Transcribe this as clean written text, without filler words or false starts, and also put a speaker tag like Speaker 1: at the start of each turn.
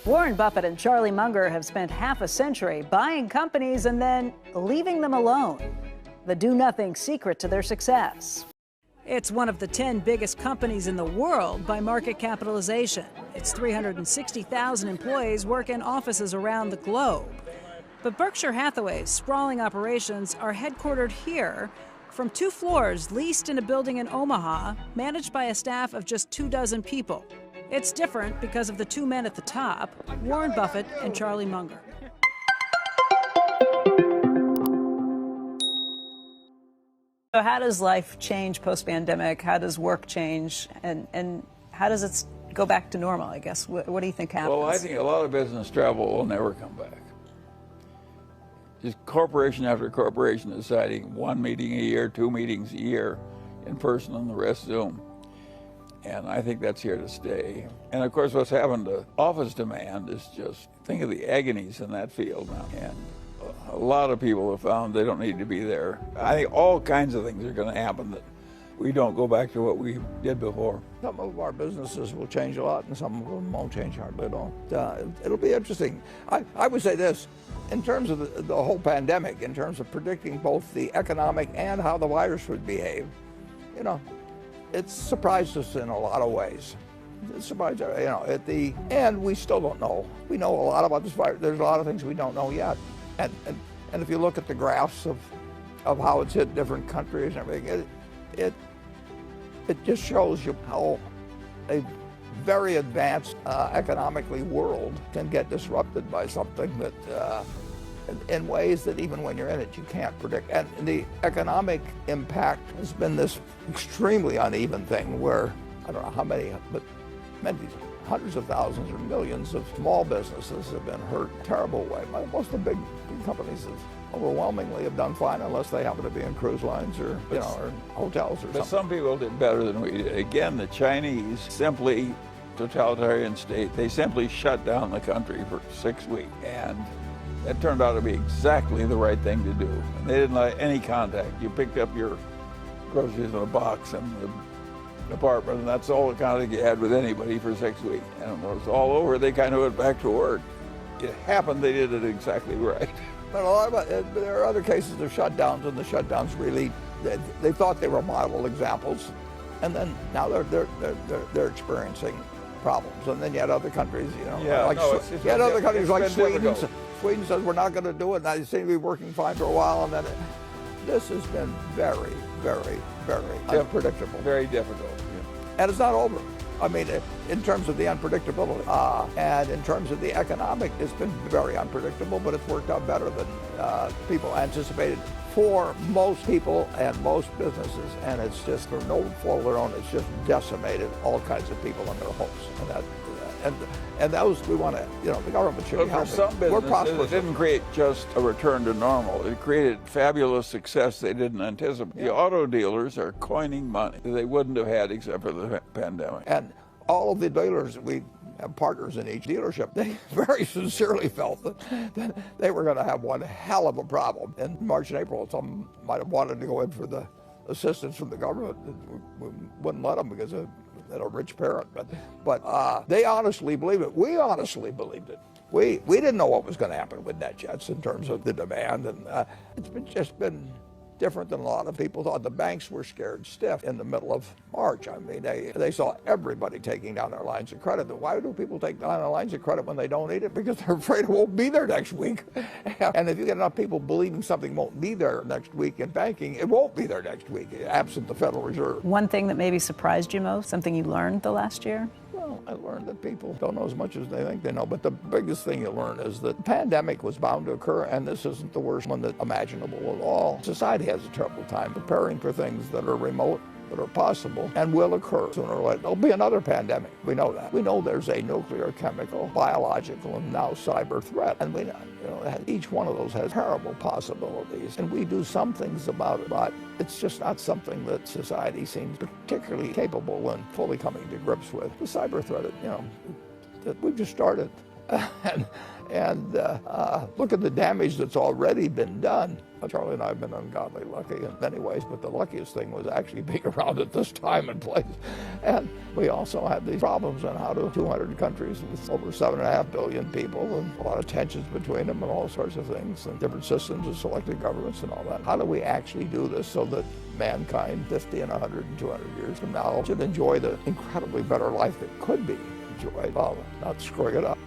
Speaker 1: Warren Buffett and Charlie Munger have spent half a century buying companies and then leaving them alone. The do-nothing secret to their success. It's one of the 10 biggest companies in the world by market capitalization. Its 360,000 employees work in offices around the globe. But Berkshire Hathaway's sprawling operations are headquartered here from 2 floors leased in a building in Omaha, managed by a staff of just 24 people. It's different because of the 2 men at the top, Warren Buffett and Charlie Munger. So how does life change post-pandemic? How does work change? And how does it go back to normal, I guess? What do you think happens?
Speaker 2: Well, I think a lot of business travel will never come back. Just corporation after corporation deciding 1 meeting a year, 2 meetings a year in person and the rest Zoom. And I think that's here to stay. And of course, what's happened to office demand is just, think of the agonies in that field now. And a lot of people have found they don't need to be there. I think all kinds of things are going to happen that we don't go back to what we did before.
Speaker 3: Some of our businesses will change a lot and some of them won't change hardly at all. It'll be interesting. I would say this, in terms of the whole pandemic, in terms of predicting both the economic and how the virus would behave, you know, it's surprised us in a lot of ways. It's surprised, you know, at the end, we still don't know. We know a lot about this virus. There's a lot of things we don't know yet. And if you look at the graphs of how it's hit different countries and everything, it just shows you how a very advanced economically world can get disrupted by something that in ways that even when you're in it, you can't predict. And the economic impact has been this extremely uneven thing where, I don't know how many, but many hundreds of thousands or millions of small businesses have been hurt in a terrible way. Most of the big companies overwhelmingly have done fine unless they happen to be in cruise lines or, you know, or hotels or something.
Speaker 2: But some people did better than we did. Again, the Chinese simply, totalitarian state, they simply shut down the country for 6 weeks. And that turned out to be exactly the right thing to do. And they didn't let any contact. You picked up your groceries in a box in the apartment, and that's all the contact you had with anybody for 6 weeks. And when it was all over, they kind of went back to work. It happened, they did it exactly right.
Speaker 3: But a lot of there are other cases of shutdowns, and the shutdowns really, they thought they were model examples, and then now they're experiencing problems. And then you had other countries, you know, you had other countries like Sweden. Sweden says we're not going to do it, and they seem to be working fine for a while, and then this has been very, very, very unpredictable.
Speaker 2: Very difficult.
Speaker 3: And it's not over. I mean, in terms of the unpredictability, and in terms of the economic, it's been very unpredictable, but it's worked out better than people anticipated for most people and most businesses. And it's just, for no fault of their own, it's just decimated all kinds of people and their hopes. And those we want to, you know, the government should be helping.
Speaker 2: But for some businesses, it didn't create just a return to normal. It created fabulous success they didn't anticipate. Yeah. The auto dealers are coining money that they wouldn't have had except for the pandemic.
Speaker 3: And all of the dealers, we have partners in each dealership, they very sincerely felt that they were going to have one hell of a problem. In March and April, some might have wanted to go in for the assistance from the government. We wouldn't let them because of a rich parent, but they honestly believed it. We honestly believed it. We didn't know what was going to happen with NetJets in terms of the demand, and it's just been different than a lot of people thought. The banks were scared stiff in the middle of March. I mean, they saw everybody taking down their lines of credit. Why do people take down their lines of credit when they don't need it? Because they're afraid it won't be there next week. And if you get enough people believing something won't be there next week in banking, it won't be there next week, absent the Federal Reserve.
Speaker 1: One thing that maybe surprised you most, something you learned the last year?
Speaker 3: Well, I learned that people don't know as much as they think they know, but the biggest thing you learn is that the pandemic was bound to occur, and this isn't the worst one that's imaginable at all. Society has a terrible time preparing for things that are remote, that are possible, and will occur sooner or later. There'll be another pandemic. We know that. We know there's a nuclear, chemical, biological, and now cyber threat, and we know, each one of those has terrible possibilities, and we do some things about it, but it's just not something that society seems particularly capable and fully coming to grips with. The cyber threat, that we've just started. and look at the damage that's already been done. Charlie and I have been ungodly lucky in many ways, but the luckiest thing was actually being around at this time and place. And we also have these problems on how to 200 countries with over 7.5 billion people and a lot of tensions between them and all sorts of things and different systems of selected governments and all that. How do we actually do this so that mankind 50 and 100 and 200 years from now should enjoy the incredibly better life that could be enjoyed while not screwing it up?